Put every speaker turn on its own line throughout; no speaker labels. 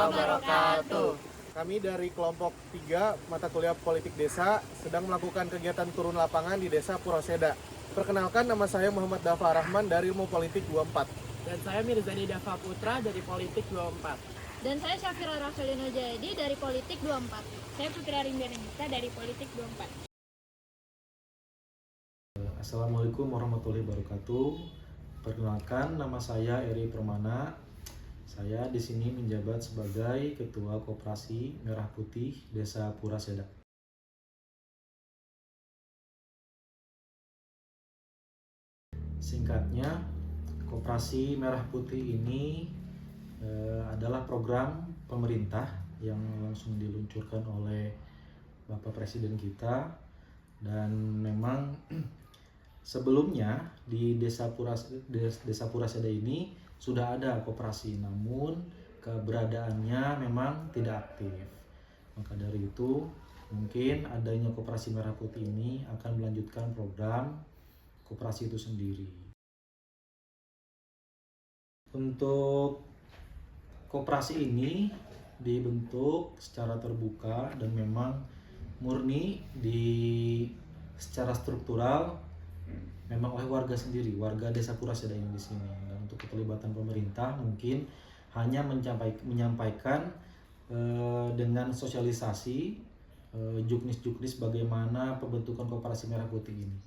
wabarakatuh.
Kami dari kelompok 3 mata kuliah Politik Desa sedang melakukan kegiatan turun lapangan di Desa Purwaseda. Perkenalkan, nama saya Muhammad Dafa Rahman dari Ilmu Politik 24.
Dan saya Mirzani Dava Putra dari Politik 24.
Dan saya Syafira Rasulino Jadi dari Politik 24.
Saya Putri Arimbianita dari Politik 24.
Assalamualaikum warahmatullahi wabarakatuh. Perkenalkan, nama saya Eri Permana. Saya di sini menjabat sebagai Ketua Koperasi Merah Putih Desa Purwaseda. Singkatnya, Koperasi Merah Putih ini adalah program pemerintah yang langsung diluncurkan oleh Bapak Presiden kita, dan memang sebelumnya di Desa Purwaseda ini sudah ada koperasi, namun keberadaannya memang tidak aktif. Maka dari itu, mungkin adanya Koperasi Merah Putih ini akan melanjutkan program koperasi itu sendiri. Untuk koperasi ini dibentuk secara terbuka dan memang murni secara struktural memang oleh warga sendiri, warga Desa Purwaseda ini di sini. Dan untuk keterlibatan pemerintah mungkin hanya menyampaikan dengan sosialisasi juknis-juknis bagaimana pembentukan Koperasi Merah Putih ini.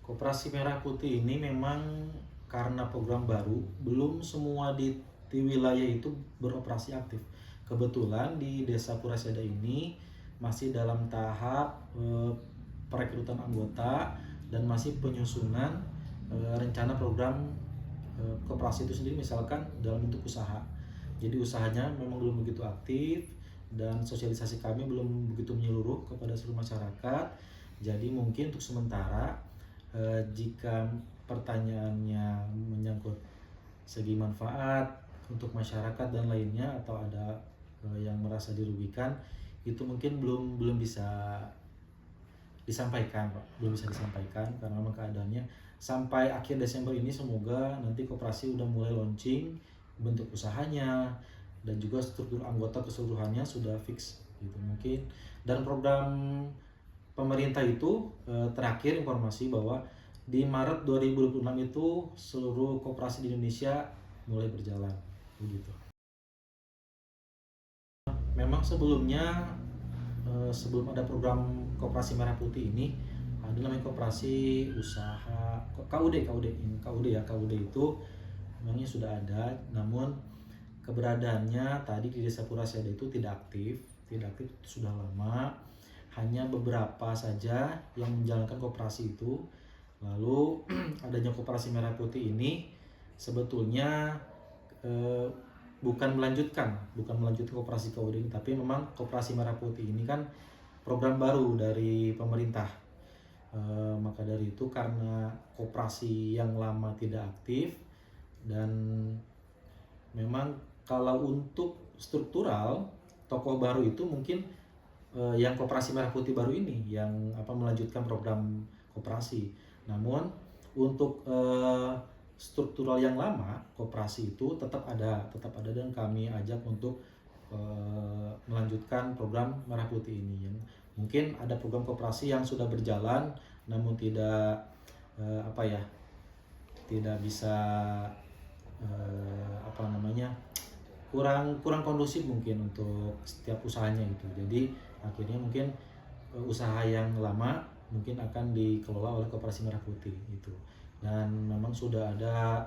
Koperasi Merah Putih ini memang karena program baru, belum semua di wilayah itu beroperasi aktif. Kebetulan di Desa Purwaseda ini masih dalam tahap perekrutan anggota dan masih penyusunan rencana program koperasi itu sendiri, misalkan dalam bentuk usaha. Jadi usahanya memang belum begitu aktif dan sosialisasi kami belum begitu menyeluruh kepada seluruh masyarakat. Jadi mungkin untuk sementara, jika pertanyaannya menyangkut segi manfaat untuk masyarakat dan lainnya, atau ada yang merasa dirugikan, itu mungkin belum bisa disampaikan, Pak. Belum bisa disampaikan karena memang keadaannya sampai akhir Desember ini semoga nanti koperasi udah mulai launching bentuk usahanya dan juga struktur anggota keseluruhannya sudah fix gitu mungkin. Dan program pemerintah itu terakhir informasi bahwa di Maret 2026 itu seluruh koperasi di Indonesia mulai berjalan begitu. Memang sebelumnya sebelum ada program Koperasi Merah Putih ini ada namanya koperasi usaha KUD itu memangnya sudah ada, namun keberadaannya tadi di Desa Purwaseda itu tidak aktif sudah lama, hanya beberapa saja yang menjalankan koperasi itu. Lalu adanya Koperasi Merah Putih ini sebetulnya bukan melanjutkan koperasi KUD ini, tapi memang Koperasi Merah Putih ini kan program baru dari pemerintah. Maka dari itu, karena koperasi yang lama tidak aktif, dan memang kalau untuk struktural tokoh baru itu mungkin yang Koperasi Merah Putih baru ini yang melanjutkan program koperasi. Namun untuk struktural yang lama koperasi itu tetap ada dan kami ajak untuk melanjutkan program Merah Putih ini. Mungkin ada program koperasi yang sudah berjalan namun tidak tidak bisa kurang kondusif mungkin untuk setiap usahanya itu. Jadi akhirnya mungkin usaha yang lama mungkin akan dikelola oleh Koperasi Merah Putih itu. Dan memang sudah ada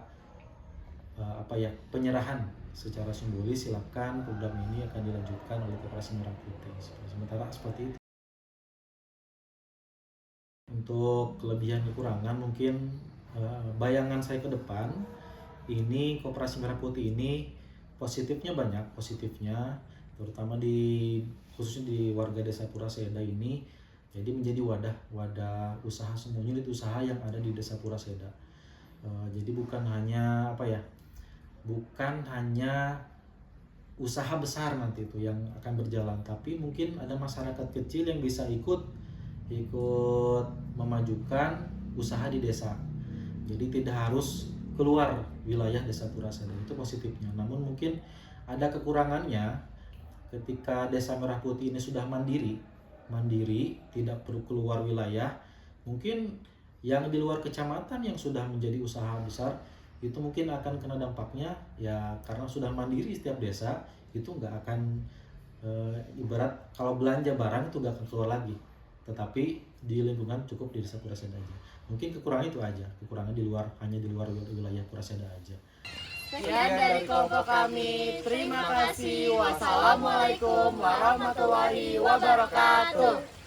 penyerahan secara simbolis, silakan program ini akan dilanjutkan oleh Koperasi Merah Putih. Sementara seperti itu. Untuk kelebihan kekurangan mungkin bayangan saya ke depan ini Koperasi Merah Putih ini positifnya banyak, terutama khususnya di warga Desa Purwaseda ini. Jadi menjadi wadah usaha, semua unit usaha yang ada di Desa Purwaseda. Jadi bukan hanya usaha besar nanti itu yang akan berjalan, tapi mungkin ada masyarakat kecil yang bisa ikut memajukan usaha di desa. Jadi tidak harus keluar wilayah Desa Puraseda, itu positifnya. Namun mungkin ada kekurangannya ketika Desa Merah Putih ini sudah mandiri, tidak perlu keluar wilayah. Mungkin yang di luar kecamatan yang sudah menjadi usaha besar itu mungkin akan kena dampaknya ya, karena sudah mandiri setiap desa itu nggak akan ibarat kalau belanja barang itu nggak akan keluar lagi, tetapi di lingkungan cukup di Desa Puraseda aja. Mungkin kekurangan itu aja, kekurangan hanya di luar wilayah Puraseda aja.
Sekian dari kelompok kami. Terima kasih. Wassalamualaikum warahmatullahi wabarakatuh.